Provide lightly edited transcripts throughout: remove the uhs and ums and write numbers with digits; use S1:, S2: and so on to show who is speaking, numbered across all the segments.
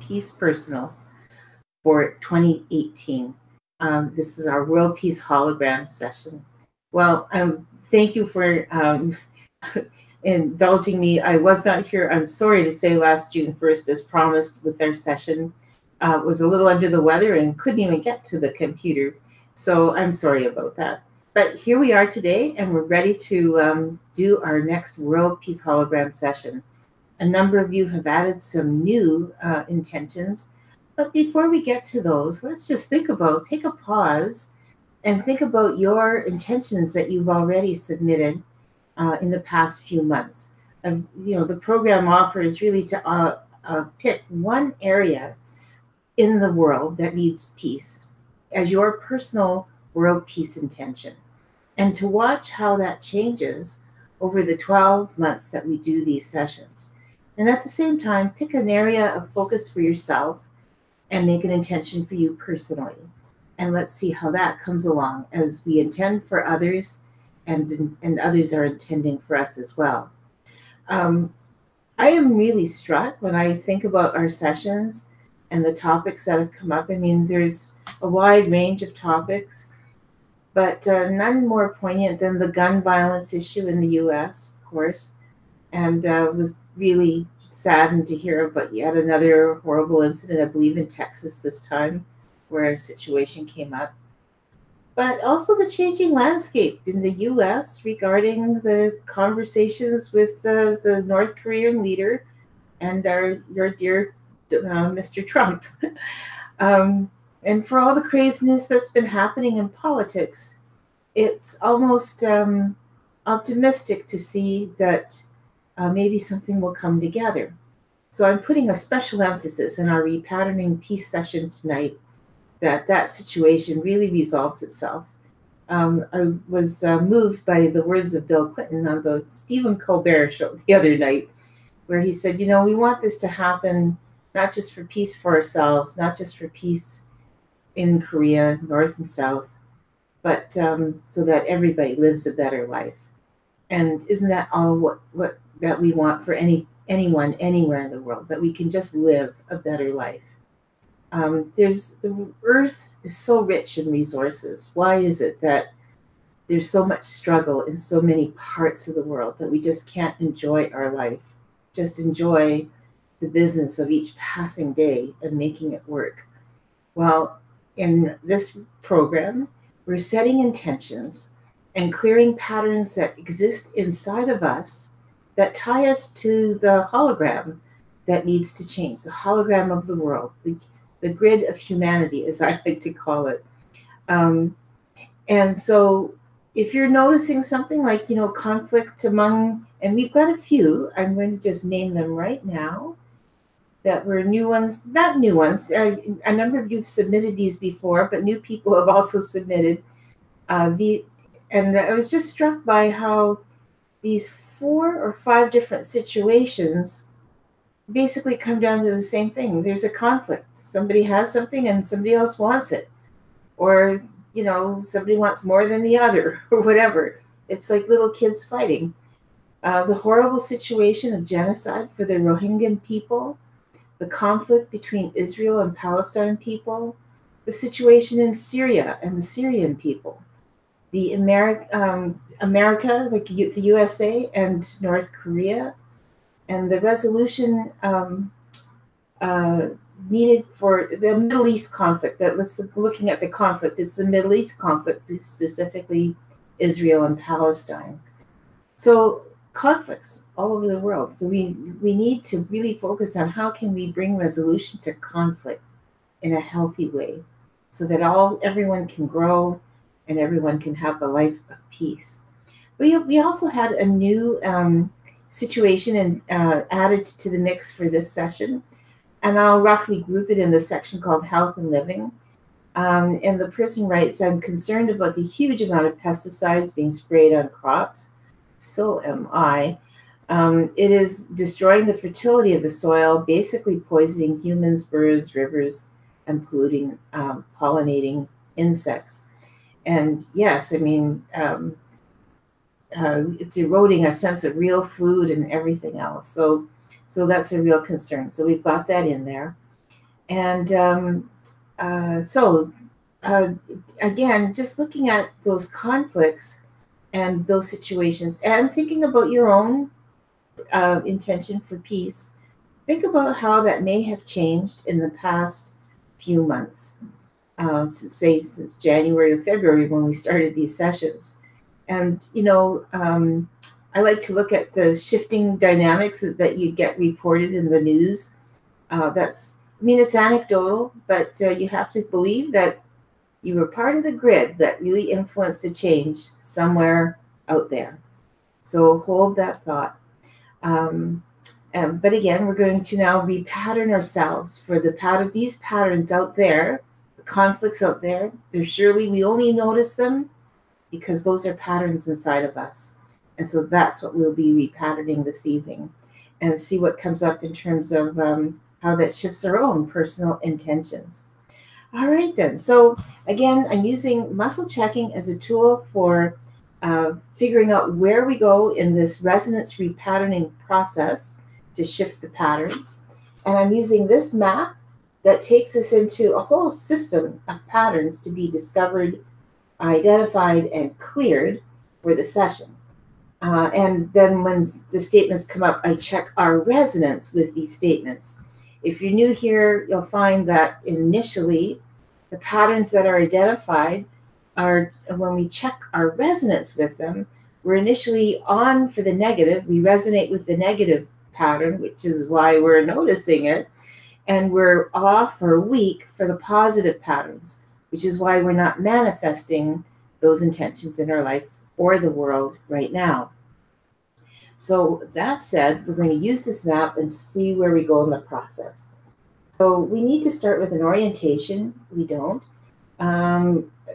S1: Peace Personal for 2018. This is our World Peace Hologram session. Well, thank you for indulging me. I was not here, I'm sorry to say, last June 1st, as promised with our session. Was a little under the weather and couldn't even get to the computer. So I'm sorry about that. But here we are today, and we're ready to do our next World Peace Hologram session. A number of you have added some new intentions. But before we get to those, let's just take a pause and think about your intentions that you've already submitted in the past few months. The program offers really to pick one area in the world that needs peace as your personal world peace intention, and to watch how that changes over the 12 months that we do these sessions. And at the same time, pick an area of focus for yourself and make an intention for you personally. And let's see how that comes along as we intend for others, and others are intending for us as well. I am really struck when I think about our sessions and the topics that have come up. I mean, there's a wide range of topics, but none more poignant than the gun violence issue in the U.S., of course, and was really saddened to hear about yet another horrible incident, I believe in Texas this time, where a situation came up. But also the changing landscape in the U.S. regarding the conversations with the North Korean leader and your dear Mr. Trump. And for all the craziness that's been happening in politics, it's almost optimistic to see that maybe something will come together. So I'm putting a special emphasis in our repatterning peace session tonight that situation really resolves itself. I was moved by the words of Bill Clinton on the Stephen Colbert show the other night, where he said, we want this to happen not just for peace for ourselves, not just for peace in Korea, North and South, but so that everybody lives a better life. And isn't that all what that we want for anyone, anywhere in the world, that we can just live a better life? The earth is so rich in resources. Why is it that there's so much struggle in so many parts of the world that we just can't enjoy our life, just enjoy the business of each passing day and making it work? Well, in this program, we're setting intentions and clearing patterns that exist inside of us that tie us to the hologram that needs to change, the hologram of the world, the grid of humanity, as I like to call it. And so if you're noticing something like, conflict among, and we've got a few, I'm going to just name them right now, that were new ones, not new ones. A number of you've submitted these before, but new people have also submitted. And I was just struck by how these 4 or 5 different situations basically come down to the same thing. There's a conflict. Somebody has something and somebody else wants it. Or, somebody wants more than the other, or whatever. It's like little kids fighting. The horrible situation of genocide for the Rohingya people, the conflict between Israel and Palestine people, the situation in Syria and the Syrian people, the America, like the USA and North Korea, and the resolution needed for the Middle East conflict. Looking at the conflict, it's the Middle East conflict, specifically Israel and Palestine. So conflicts all over the world. So we need to really focus on how can we bring resolution to conflict in a healthy way, so that everyone can grow and everyone can have a life of peace. We also had a new situation and added to the mix for this session, and I'll roughly group it in the section called Health and Living. And the person writes, I'm concerned about the huge amount of pesticides being sprayed on crops. So am I. It is destroying the fertility of the soil, basically poisoning humans, birds, rivers, and polluting pollinating insects. And yes, I mean, it's eroding a sense of real food and everything else. So that's a real concern. So we've got that in there. And so, again, just looking at those conflicts and those situations and thinking about your own intention for peace, think about how that may have changed in the past few months, since January or February when we started these sessions. And, I like to look at the shifting dynamics that you get reported in the news. It's anecdotal, but you have to believe that you were part of the grid that really influenced a change somewhere out there. So hold that thought. But again, we're going to now repattern ourselves for these patterns out there, the conflicts out there. We only notice them because those are patterns inside of us. And so that's what we'll be repatterning this evening, and see what comes up in terms of how that shifts our own personal intentions. All right, then. So again, I'm using muscle checking as a tool for figuring out where we go in this resonance repatterning process to shift the patterns. And I'm using this map that takes us into a whole system of patterns to be discovered, identified, and cleared for the session. And then when the statements come up, I check our resonance with these statements. If you're new here, you'll find that initially the patterns that are identified are, when we check our resonance with them, we're initially on for the negative. We resonate with the negative pattern, which is why we're noticing it. And we're off or weak for the positive patterns, which is why we're not manifesting those intentions in our life or the world right now. So that said, we're going to use this map and see where we go in the process. So we need to start with an orientation. We don't.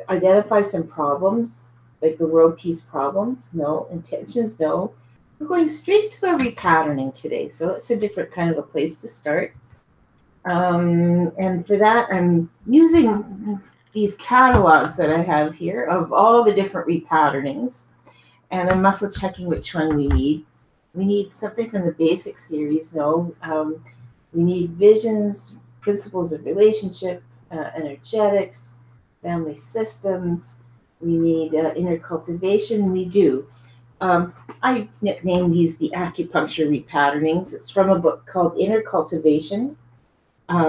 S1: Identify some problems, like the world peace problems. No. Intentions, no. We're going straight to a repatterning today. So it's a different kind of a place to start. And for that, I'm using these catalogs that I have here of all the different repatternings. And I'm muscle checking which one we need. We need something from the basic series. No. We need visions, principles of relationship, energetics, family systems. We need inner cultivation. We do. I nickname these the acupuncture repatternings. It's from a book called Inner Cultivation,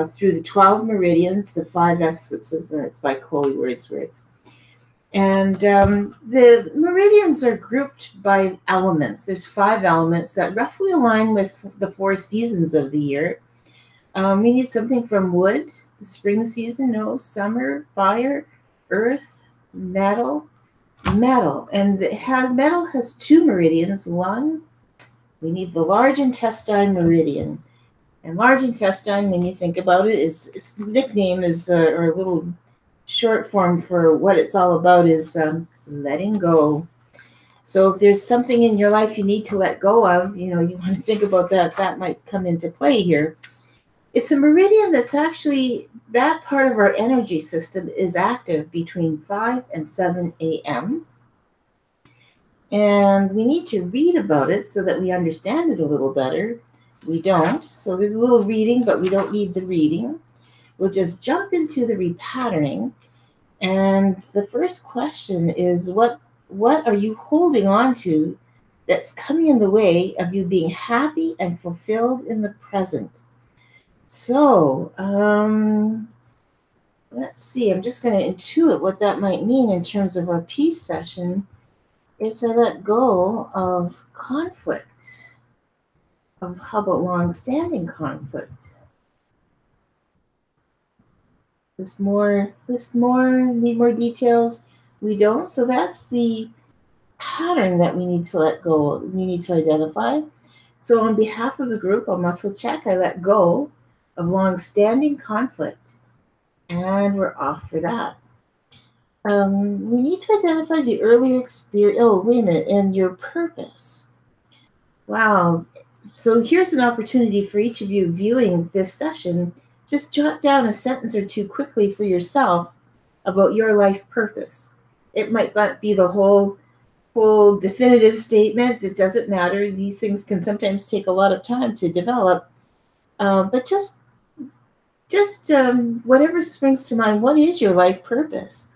S1: through the 12 meridians, the 5 essences, and it's by Chloe Wordsworth. And the meridians are grouped by elements. There's 5 elements that roughly align with the 4 seasons of the year. We need something from wood, the spring season, no, summer, fire, earth, metal. And metal has 2 meridians. One, we need the large intestine meridian. And large intestine, when you think about it, its nickname is, or a little short form for what it's all about, is letting go. So if there's something in your life you need to let go of, you want to think about that might come into play here. It's a meridian that's actually, that part of our energy system is active between 5 and 7 a.m. And we need to read about it so that we understand it a little better. We don't. So there's a little reading, but we don't need the reading. We'll just jump into the repatterning. And the first question is, what are you holding on to that's coming in the way of you being happy and fulfilled in the present? So let's see. I'm just going to intuit what that might mean in terms of our peace session. It's a let go of conflict. Of how about long-standing conflict? List more, need more details. We don't. So that's the pattern that we need to let go of, we need to identify. So on behalf of the group, on muscle check, I let go of long-standing conflict. And we're off for that. We need to identify the earlier experience. Oh, wait a minute. And your purpose. Wow. So here's an opportunity for each of you viewing this session. Just jot down a sentence or two quickly for yourself about your life purpose. It might not be the whole definitive statement. It doesn't matter. These things can sometimes take a lot of time to develop. But just just whatever springs to mind. What is your life purpose?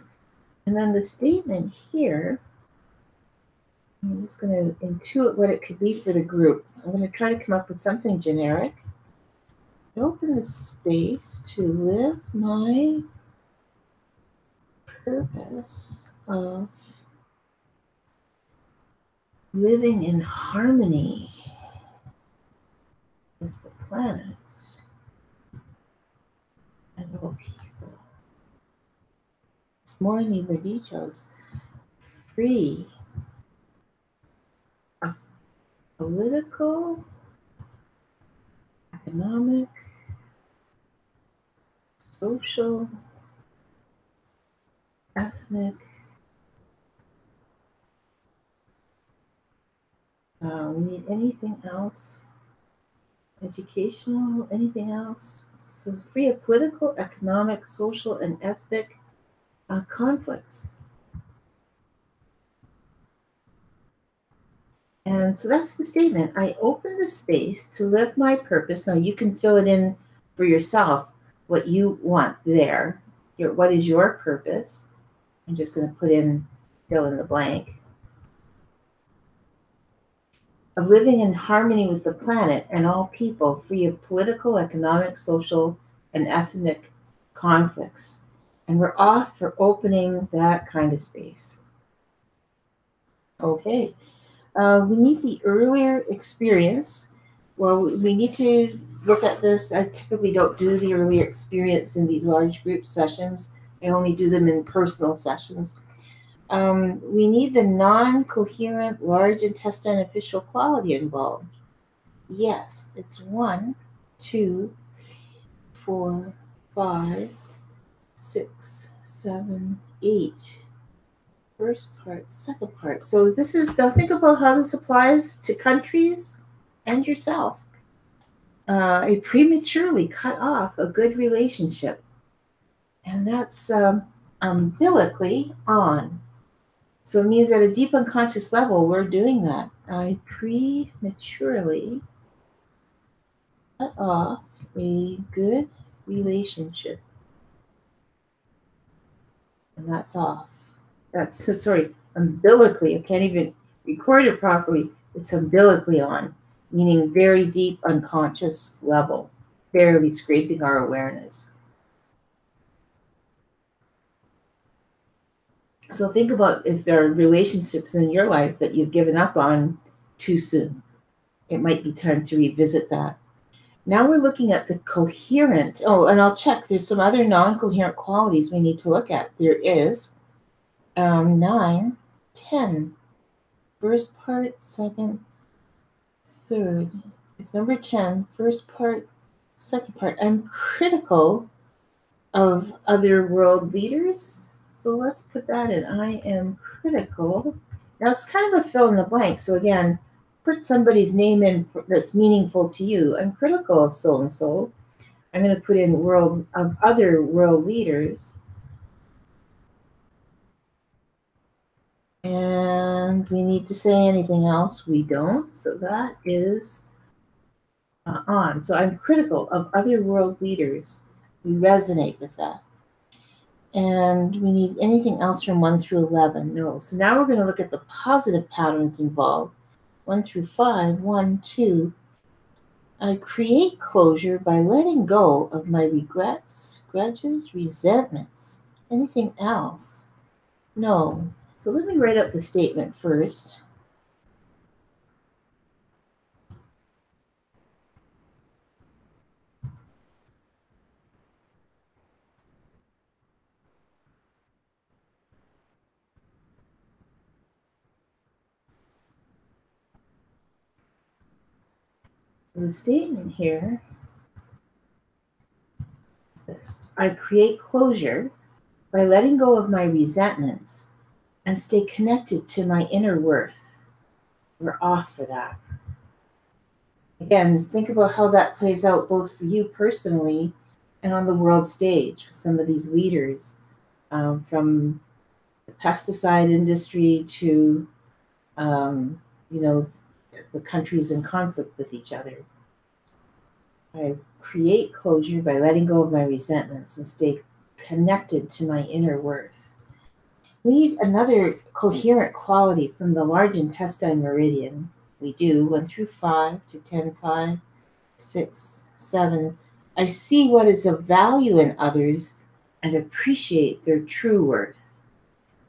S1: And then the statement here, I'm just going to intuit what it could be for the group. I'm going to try to come up with something generic. Open the space to live my purpose of living in harmony with the planet and all people. It's more need for details. Free of political, economic, social, ethnic, we need anything else, educational, anything else. So free of political, economic, social, and ethnic conflicts. And so that's the statement. I open the space to live my purpose. Now you can fill it in for yourself, what you want there. What is your purpose? I'm just going to fill in the blank. Of living in harmony with the planet and all people, free of political, economic, social, and ethnic conflicts. And we're off for opening that kind of space. Okay. We need the earlier experience. Well, we need to look at this. I typically don't do the earlier experience in these large group sessions. I only do them in personal sessions. We need the non-coherent large intestine official quality involved. Yes, it's 1, 2, 4, 5, 6, 7, 8. First part, second part. So this is, now think about how this applies to countries and yourself. I prematurely cut off a good relationship. And that's umbilically on. So it means at a deep unconscious level, we're doing that. I prematurely cut off a good relationship. And that's off. That's, sorry, umbilically. I can't even record it properly. It's umbilically on, meaning very deep unconscious level, barely scraping our awareness. So think about if there are relationships in your life that you've given up on too soon. It might be time to revisit that. Now we're looking at the coherent. Oh, and I'll check. There's some other non-coherent qualities we need to look at. There is 9, 10. First part, second, third. It's number 10. First part, second part. I'm critical of other world leaders. So let's put that in. I am critical. Now it's kind of a fill in the blank. So again, put somebody's name in that's meaningful to you. I'm critical of so and so. I'm going to put in world of other world leaders. And we need to say anything else. We don't. So that is on. So I'm critical of other world leaders. We resonate with that. And we need anything else from 1 through 11. No. So now we're going to look at the positive patterns involved. 1 through 5. 1, 2. I create closure by letting go of my regrets, grudges, resentments. Anything else? No. So let me write up the statement first. So the statement here is this. I create closure by letting go of my resentments and stay connected to my inner worth. We're off for that. Again, think about how that plays out both for you personally and on the world stage with some of these leaders, from the pesticide industry to, the countries in conflict with each other. I create closure by letting go of my resentments and stay connected to my inner worth. We need another coherent quality from the large intestine meridian. We do 1 through 5 to 10, 5, 6, 7. I see what is of value in others and appreciate their true worth.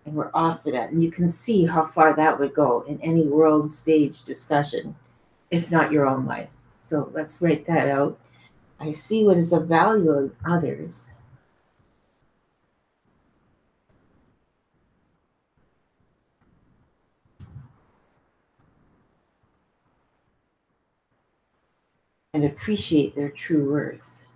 S1: And we're off for that. And you can see how far that would go in any world stage discussion, if not your own life. So let's write that out. I see what is of value in others and appreciate their true worth.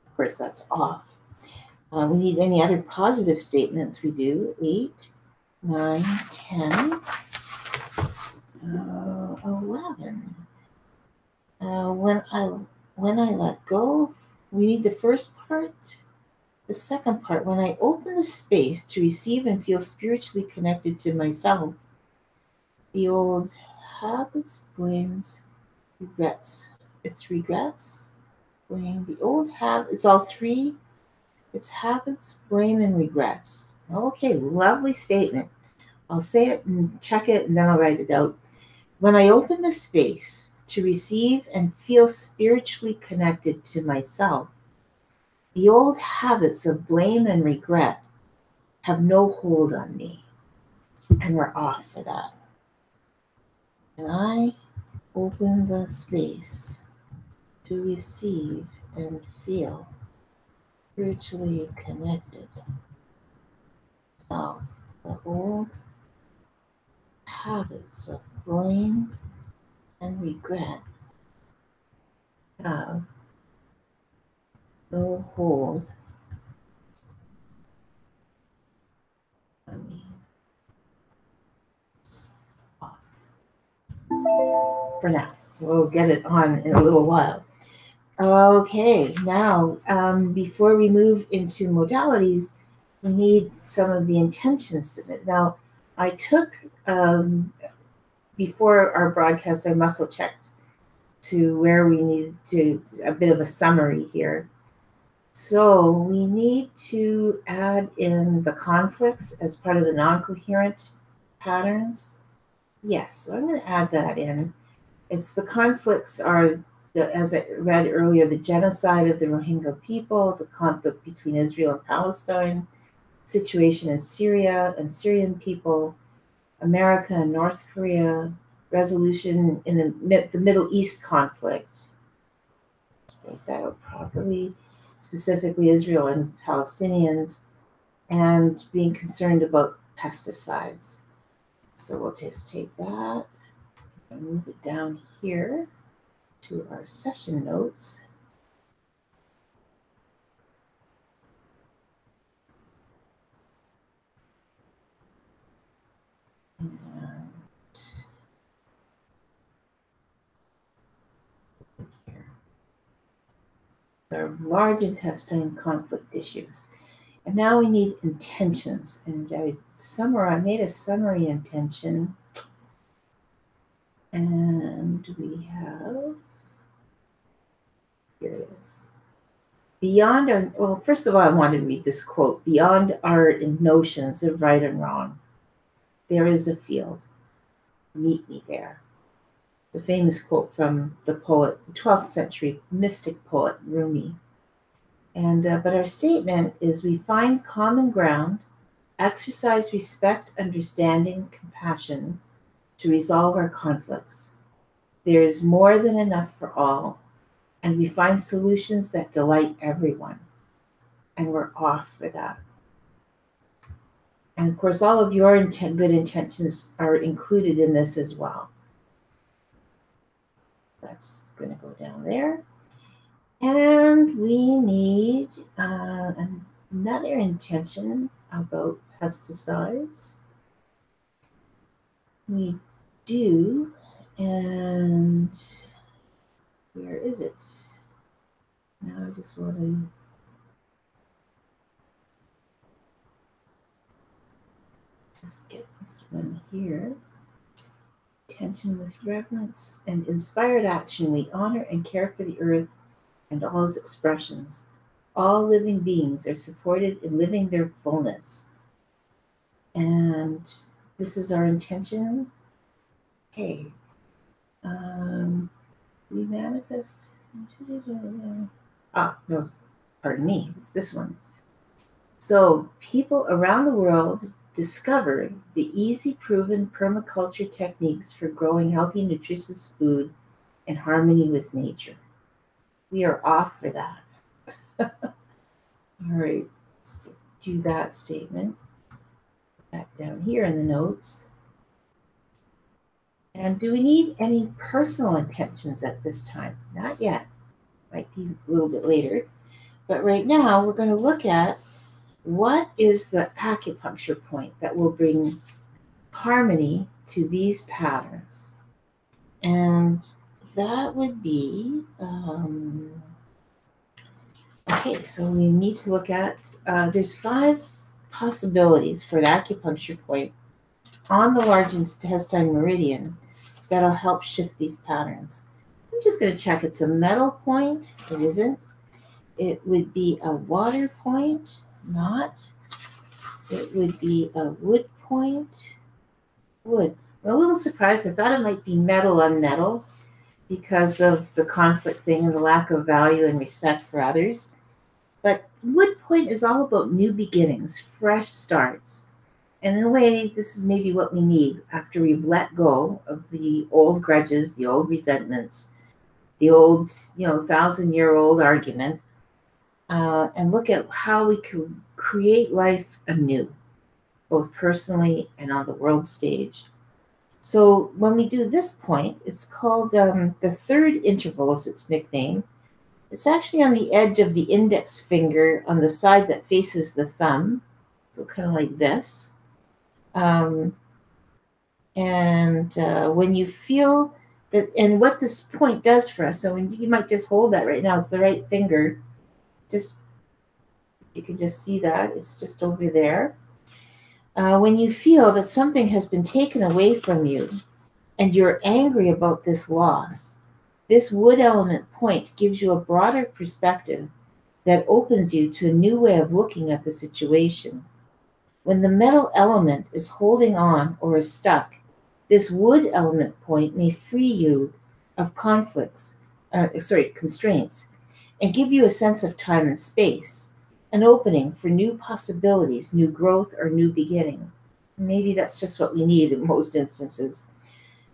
S1: Of course, that's off. We need any other positive statements. We do 8, 9, 10, 11. When I let go, we need the first part. The second part, when I open the space to receive and feel spiritually connected to myself, the old habits, blames, regrets. It's regrets, blame. The old habit. It's all three. It's habits, blame, and regrets. Okay, lovely statement. I'll say it and check it, and then I'll write it out. When I open the space to receive and feel spiritually connected to myself, the old habits of blame and regret have no hold on me, and we're off for that. And I open the space to receive and feel spiritually connected. So, the old habits of blame and regret have no hold on me. It's off for now. We'll get it on in a little while. Okay, now before we move into modalities, we need some of the intentions submitted. Now, I took, before our broadcast, I muscle checked to where we needed to, a bit of a summary here. So we need to add in the conflicts as part of the non-coherent patterns. Yes, so I'm going to add that in. It's the conflicts are, as I read earlier, the genocide of the Rohingya people, the conflict between Israel and Palestine, situation in Syria and Syrian people, America and North Korea, resolution in the Middle East conflict. Let's break that out properly, specifically Israel and Palestinians, and being concerned about pesticides. So we'll just take that and move it down here to our session notes. And here. Our large intestine conflict issues. And now we need intentions. And I made a summary intention. And we have, here it is. Beyond our, well, first of all, I want to read this quote. Beyond our notions of right and wrong, there is a field. Meet me there. It's a famous quote from the poet, the 12th century mystic poet Rumi. And but our statement is: we find common ground, exercise respect, understanding, compassion to resolve our conflicts. There is more than enough for all, and we find solutions that delight everyone. And we're off for that. And of course, all of your good intentions are included in this as well. That's going to go down there. And we need another intention about pesticides. We do, and where is it? Now I just want to just get this one here. Attention with reverence and inspired action, we honor and care for the earth and all its expressions. All living beings are supported in living their fullness. And this is our intention. Okay. We manifest. No, pardon me. It's this one. So, people around the world discover the easy, proven permaculture techniques for growing healthy, nutritious food in harmony with nature. We are off for that. All right, let's do that statement. Back down here in the notes. And do we need any personal intentions at this time? Not yet. Might be a little bit later. But right now, we're going to look at what is the acupuncture point that will bring harmony to these patterns. And that would be, okay, so we need to look at, there's 5 possibilities for an acupuncture point on the large intestine meridian that'll help shift these patterns. I'm just going to check. It's a metal point. It isn't. It would be a water point. Not. It would be a wood point. Wood. I'm a little surprised. I thought it might be metal on metal because of the conflict thing and the lack of value and respect for others. But wood point is all about new beginnings, fresh starts. And in a way, this is maybe what we need after we've let go of the old grudges, the old resentments, the old, 1,000-year-old argument, and look at how we can create life anew, both personally and on the world stage. So when we do this point, it's called the third interval, is its nickname. It's actually on the edge of the index finger on the side that faces the thumb, so kind of like this. When you feel that, and what this point does for us, so when you might just hold that right now, it's the right finger. Just, you can just see that it's just over there. When you feel that something has been taken away from you and you're angry about this loss, this wood element point gives you a broader perspective that opens you to a new way of looking at the situation. When the metal element is holding on or is stuck, this wood element point may free you of constraints, and give you a sense of time and space, an opening for new possibilities, new growth, or new beginning. Maybe that's just what we need in most instances.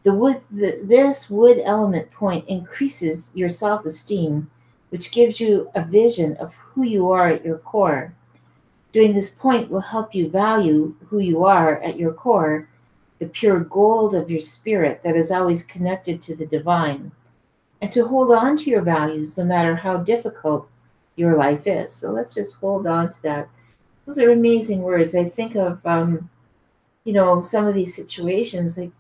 S1: This wood element point increases your self-esteem, which gives you a vision of who you are at your core. Doing this point will help you value who you are at your core, the pure gold of your spirit that is always connected to the divine, and to hold on to your values no matter how difficult your life is. So let's just hold on to that. Those are amazing words. I think of, some of these situations, like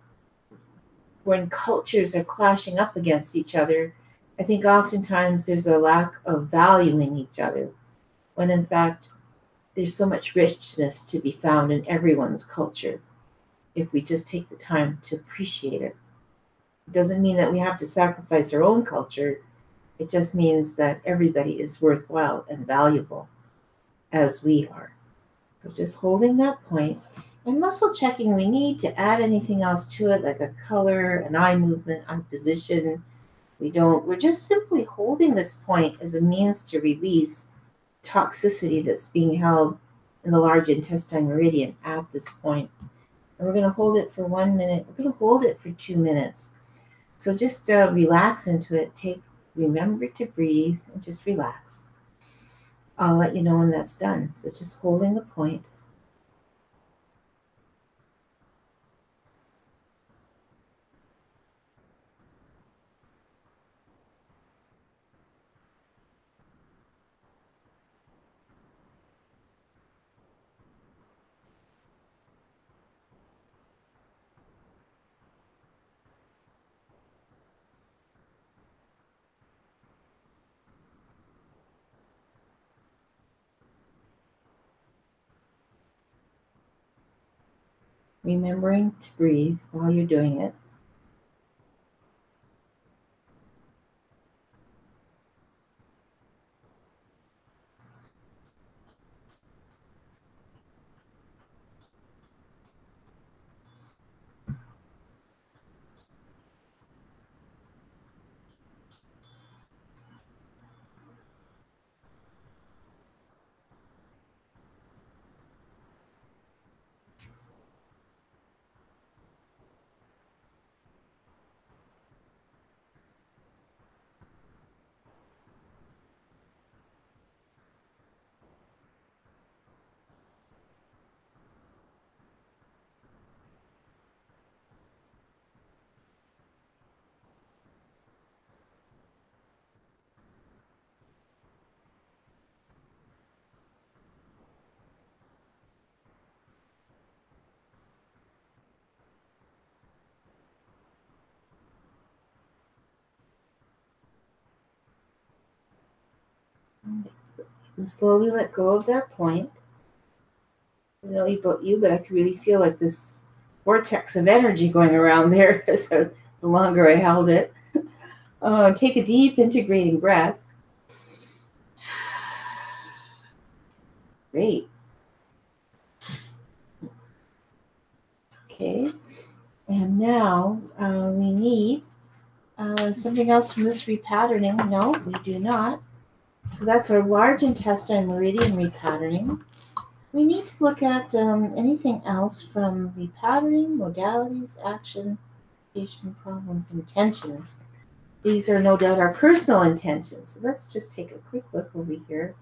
S1: when cultures are clashing up against each other, I think oftentimes there's a lack of valuing each other, when in fact, there's so much richness to be found in everyone's culture if we just take the time to appreciate it. It doesn't mean that we have to sacrifice our own culture. It just means that everybody is worthwhile and valuable as we are. So just holding that point and muscle checking. We need to add anything else to it, like a color, an eye movement, eye position. We're just simply holding this point as a means to release toxicity that's being held in the large intestine meridian at this point. And we're going to hold it for 1 minute. We're going to hold it for 2 minutes. So just relax into it. Remember to breathe and just relax. I'll let you know when that's done. So just holding the point. remembering to breathe while you're doing it. And slowly let go of that point. I don't know about you, but I could really feel like this vortex of energy going around there. So the longer I held it, take a deep integrating breath. Great. Okay. And now we need something else from this repatterning. No, we do not. So that's our large intestine meridian repatterning. We need to look at anything else from repatterning, modalities, action, patient problems, intentions. These are no doubt our personal intentions. So let's just take a quick look over here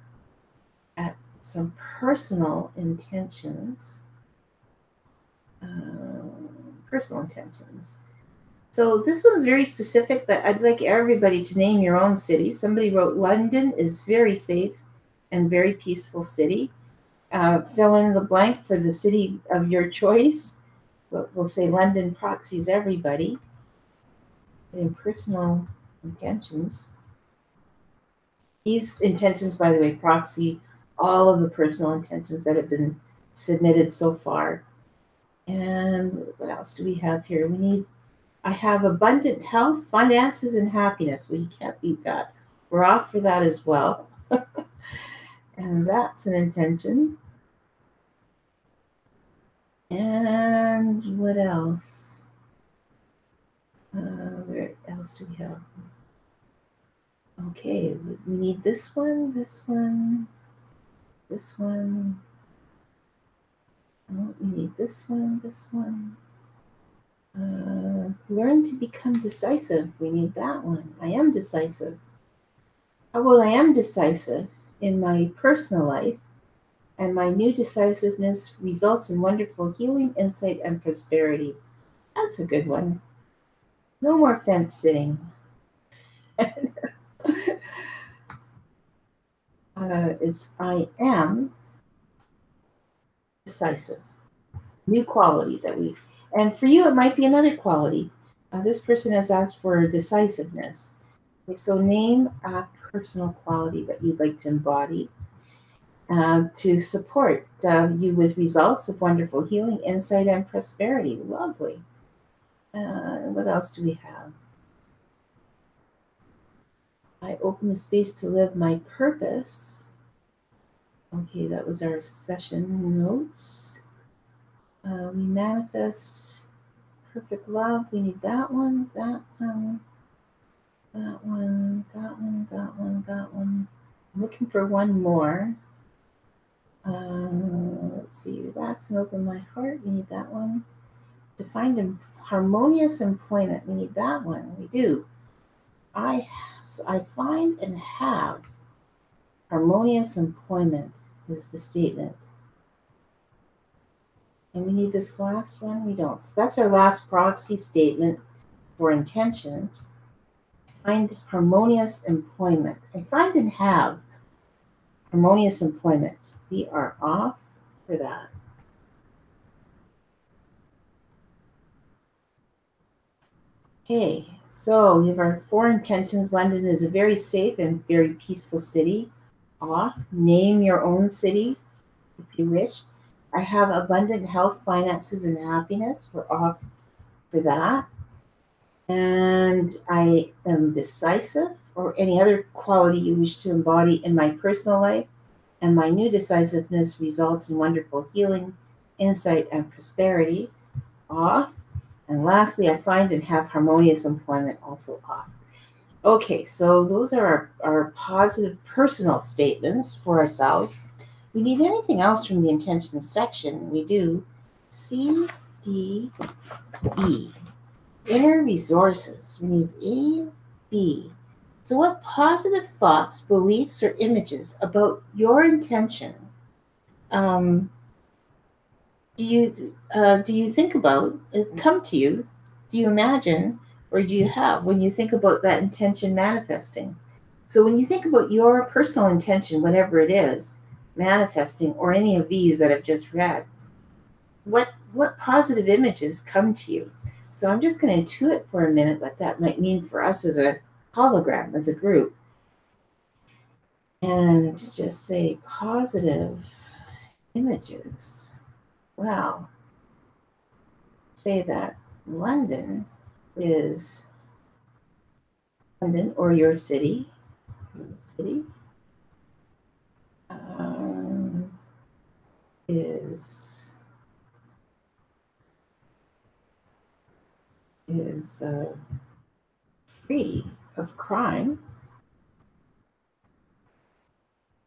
S1: at some personal intentions. Personal intentions. So this one's very specific, but I'd like everybody to name your own city. Somebody wrote London is very safe and very peaceful city. Fill in the blank for the city of your choice. We'll say London proxies everybody. In personal intentions. These intentions, by the way, proxy all of the personal intentions that have been submitted so far. And what else do we have here? I have abundant health, finances, and happiness. Well, you can't beat that. We're off for that as well. And that's an intention. And what else? Where else do we have? Okay, we need this one, this one, this one. Oh, we need this one, this one. Learn to become decisive. We need that one. I am decisive. Well, I am decisive in my personal life, and my new decisiveness results in wonderful healing, insight, and prosperity. That's a good one. No more fence sitting. It's I am decisive. New quality that we, and for you, it might be another quality. This person has asked for decisiveness. Okay, so name a personal quality that you'd like to embody to support you with results of wonderful healing, insight, and prosperity. Lovely. What else do we have? I open the space to live my purpose. Okay, that was our session notes. We manifest perfect love. We need that one, that one, that one, that one, that one, that one. I'm looking for one more. Let's see, relax and open my heart. We need that one. To find harmonious employment. We need that one. We do. I find and have harmonious employment is the statement. And we need this last one. We don't. So that's our last proxy statement for intentions. Find harmonious employment. I find and have harmonious employment. We are off for that. Okay, so we have our 4 intentions. London is a very safe and very peaceful city. Off. Name your own city if you wish. I have abundant health, finances, and happiness. We're off for that. And I am decisive, or any other quality you wish to embody in my personal life. And my new decisiveness results in wonderful healing, insight, and prosperity. Off. And lastly, I find and have harmonious employment. Also off. Okay, so those are our positive personal statements for ourselves. We need anything else from the intentions section? We do. C, D, E. Inner resources. We need A, B. So, what positive thoughts, beliefs, or images about your intention um, do you think about? Come to you? Do you imagine, or do you have when you think about that intention manifesting? So, when you think about your personal intention, whatever it is, manifesting, or any of these that I've just read, what positive images come to you? So I'm just going to intuit for a minute what that might mean for us as a hologram, as a group, and just say positive images. Wow. Say that London is London or your city. Um, is free of crime.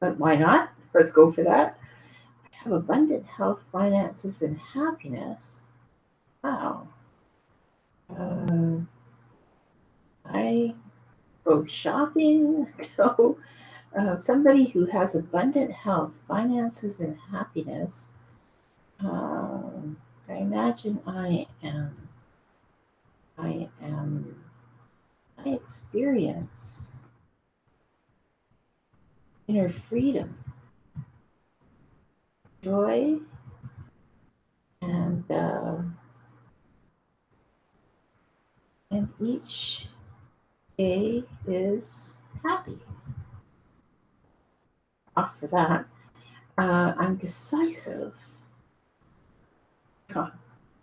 S1: But why not? Let's go for that. Have abundant health, finances, and happiness. Wow. I go shopping. No. Somebody who has abundant health, finances, and happiness. I imagine I experience inner freedom, joy, and each day is happy. Off for that. I'm decisive.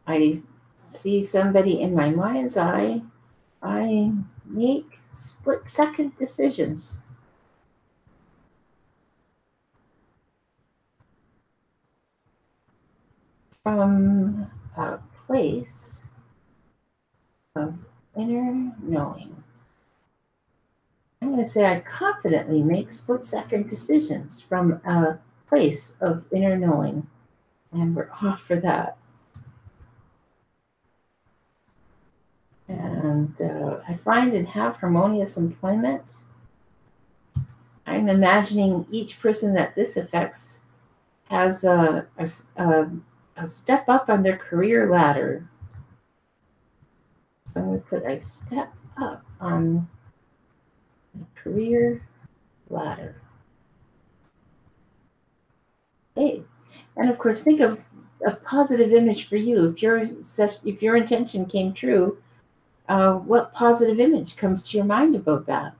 S1: I see somebody in my mind's eye. I make split-second decisions. From a place of inner knowing. I'm going to say I confidently make split-second decisions from a place of inner knowing. And we're off for that. And I find and have harmonious employment. I'm imagining each person that this affects has a step up on their career ladder. So I'm going to put a step up on the career ladder. Okay. And of course, think of a positive image for you. If your intention came true, what positive image comes to your mind about that,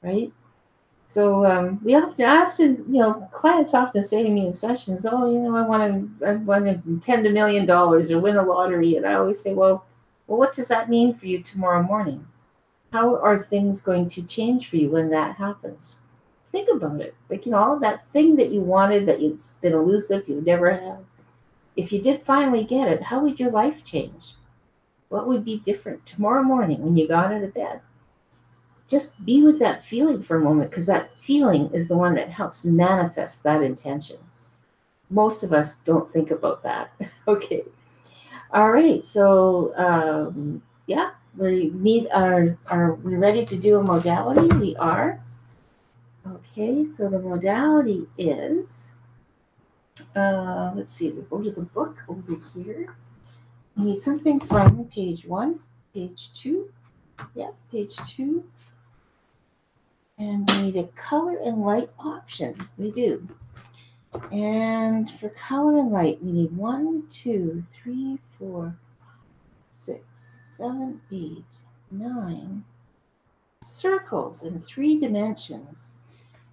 S1: right? So I often, clients often say to me in sessions, "Oh, I want to $10 million or win the lottery," and I always say, "Well, what does that mean for you tomorrow morning? How are things going to change for you when that happens?" Think about it. Like, all of that thing that you wanted, that it's been elusive, you never had. If you did finally get it, how would your life change? What would be different tomorrow morning when you got out of bed? Just be with that feeling for a moment, because that feeling is the one that helps manifest that intention. Most of us don't think about that. Okay. All right. So, yeah, are we ready to do a modality? We are. Okay. So the modality is, let's see, we'll go to the book over here. We need something from page 1, page 2. Yeah, page 2. And we need a color and light option. We do. And for color and light, we need 1, 2, 3, 4, 6, 7, 8, 9 circles in 3 dimensions.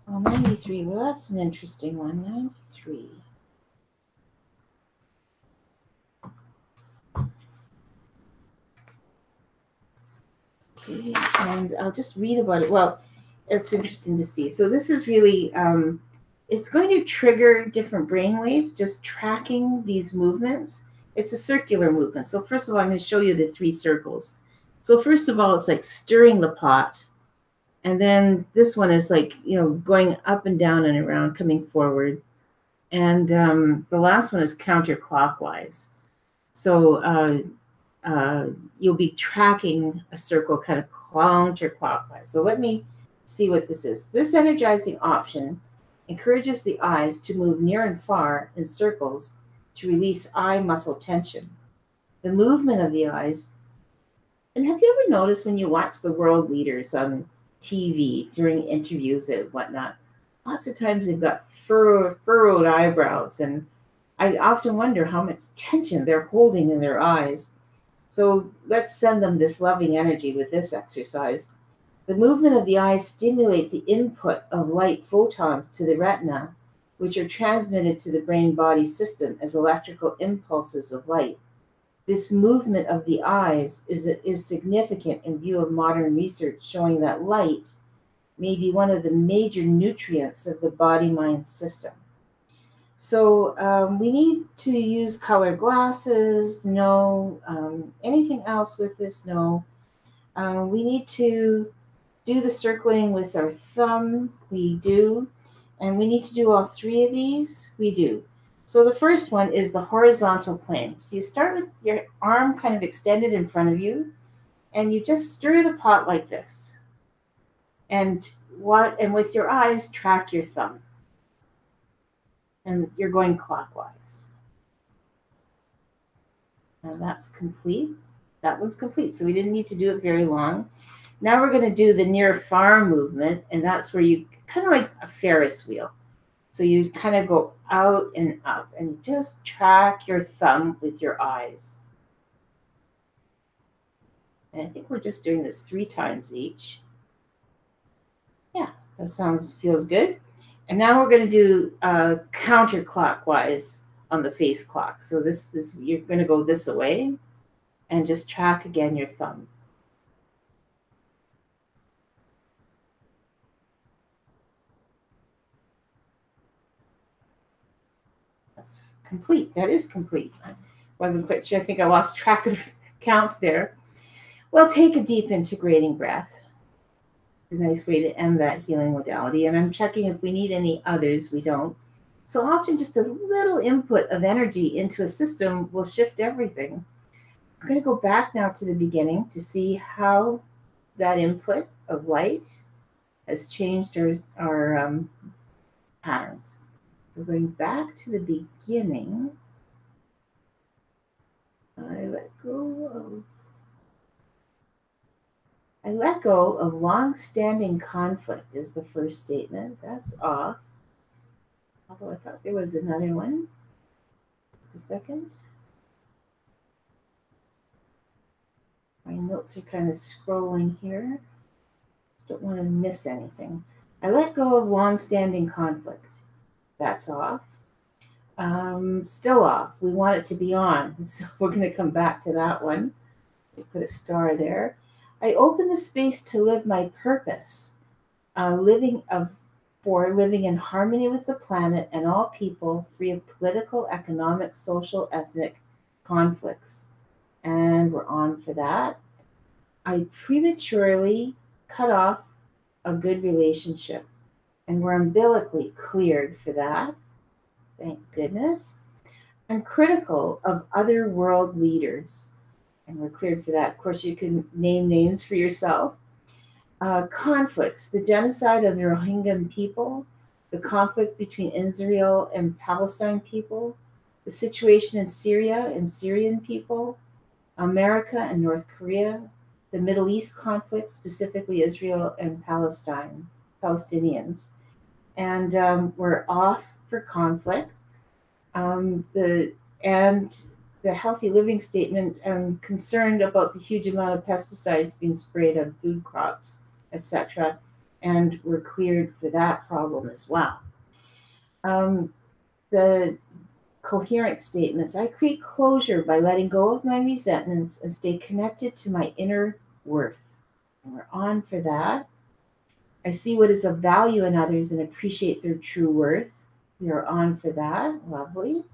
S1: Well, 93, well, that's an interesting one. 93. Okay, and I'll just read about it. Well, it's interesting to see. So this is really, it's going to trigger different brain waves, just tracking these movements. It's a circular movement. So first of all, I'm going to show you the 3 circles. So first of all, it's like stirring the pot. And then this one is like, going up and down and around, coming forward. And the last one is counterclockwise. So you'll be tracking a circle kind of counterclockwise. So let me see what this is. This energizing option encourages the eyes to move near and far in circles to release eye muscle tension. The movement of the eyes, and have you ever noticed when you watch the world leaders on TV during interviews and whatnot, lots of times they've got furrowed eyebrows, and I often wonder how much tension they're holding in their eyes. So let's send them this loving energy with this exercise. The movement of the eyes stimulate the input of light photons to the retina, which are transmitted to the brain-body system as electrical impulses of light. This movement of the eyes is significant in view of modern research showing that light may be one of the major nutrients of the body-mind system. So we need to use color glasses, no. Anything else with this, no. We need to do the circling with our thumb, we do. And we need to do all 3 of these, we do. So the first one is the horizontal plane. So you start with your arm kind of extended in front of you, and you just stir the pot like this. And with your eyes, track your thumb. And you're going clockwise. And that's complete. That one's complete. So we didn't need to do it very long. Now we're going to do the near far movement, and that's where you kind of like a Ferris wheel. So you kind of go out and up and just track your thumb with your eyes. And I think we're just doing this 3 times each. Yeah, that feels good. And now we're going to do counterclockwise on the face clock. So this you're going to go this way and just track again your thumb. That's complete. That is complete. I wasn't quite sure. I think I lost track of count there. Well, take a deep integrating breath. It's a nice way to end that healing modality. And I'm checking if we need any others. We don't. So often just a little input of energy into a system will shift everything. I'm going to go back now to the beginning to see how that input of light has changed our patterns. So going back to the beginning, I let go of long-standing conflict is the first statement. That's off. Although I thought there was another one. Just a second. My notes are kind of scrolling here. Just don't want to miss anything. I let go of long-standing conflict. That's off. Still off. We want it to be on. So we're going to come back to that one. Put a star there. I open the space to live my purpose, living in harmony with the planet and all people, free of political, economic, social, ethnic conflicts. And we're on for that. I prematurely cut off a good relationship, and we're umbilically cleared for that. Thank goodness. I'm critical of other world leaders, and we're cleared for that. Of course, you can name names for yourself. Conflicts, the genocide of the Rohingya people, the conflict between Israel and Palestine people, the situation in Syria and Syrian people, America and North Korea, the Middle East conflict, specifically Israel and Palestinians. And we're off for conflict. The healthy living statement, I'm concerned about the huge amount of pesticides being sprayed on food crops, etc. And we're cleared for that problem as well. The coherent statements, I create closure by letting go of my resentments and stay connected to my inner worth. And we're on for that. I see what is of value in others and appreciate their true worth. We are on for that. Lovely.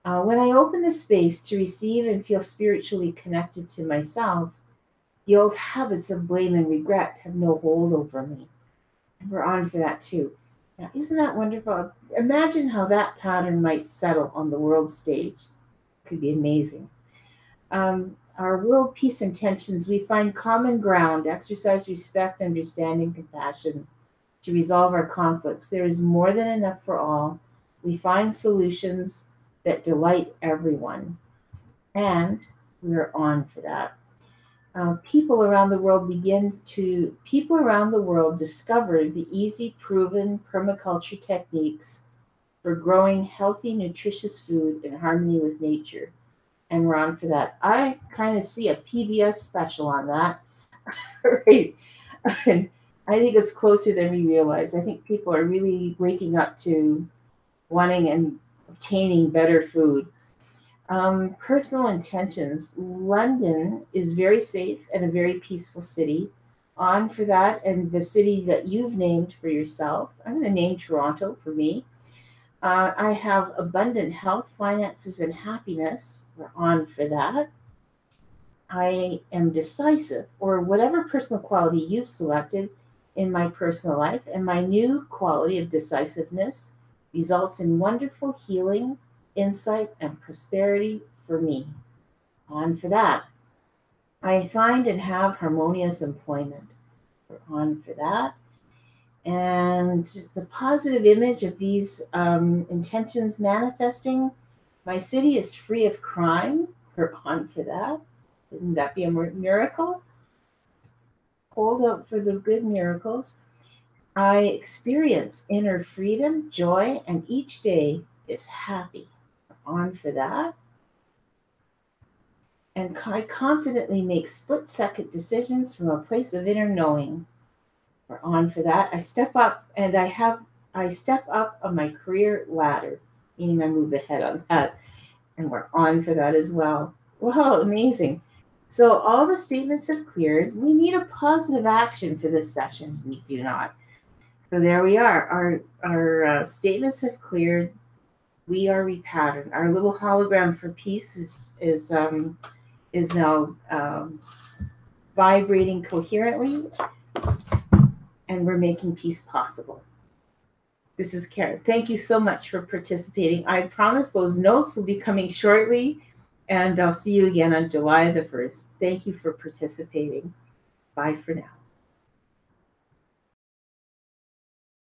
S1: When I open the space to receive and feel spiritually connected to myself, the old habits of blame and regret have no hold over me. And we're on for that too. Now, isn't that wonderful? Imagine how that pattern might settle on the world stage. Could be amazing. Our world peace intentions, we find common ground, exercise respect, understanding, compassion to resolve our conflicts. There is more than enough for all. We find solutions that delight everyone. And we're on for that. People around the world discovered the easy, proven permaculture techniques for growing healthy, nutritious food in harmony with nature. And we're on for that. I kind of see a PBS special on that. Right. And I think it's closer than we realize. I think people are really waking up to wanting and obtaining better food. Personal intentions. London is very safe and a very peaceful city. On for that. And the city that you've named for yourself. I'm going to name Toronto for me. I have abundant health, finances, and happiness. We're on for that. I am decisive, or whatever personal quality you've selected in my personal life, and my new quality of decisiveness results in wonderful healing, insight, and prosperity for me. On for that. I find and have harmonious employment. We're on for that. And the positive image of these intentions manifesting, my city is free of crime. We're on for that. Wouldn't that be a miracle? Hold out for the good miracles. I experience inner freedom, joy, and each day is happy. We're on for that. And I confidently make split-second decisions from a place of inner knowing. We're on for that. I step up and I step up on my career ladder, meaning I move ahead on that. And we're on for that as well. Wow, amazing. So all the statements have cleared. We need a positive action for this session. We do not. So there we are. Our statements have cleared. We are repatterned. Our little hologram for peace is now vibrating coherently, and we're making peace possible. This is Karen. Thank you so much for participating. I promise those notes will be coming shortly, and I'll see you again on July the 1st. Thank you for participating. Bye for now.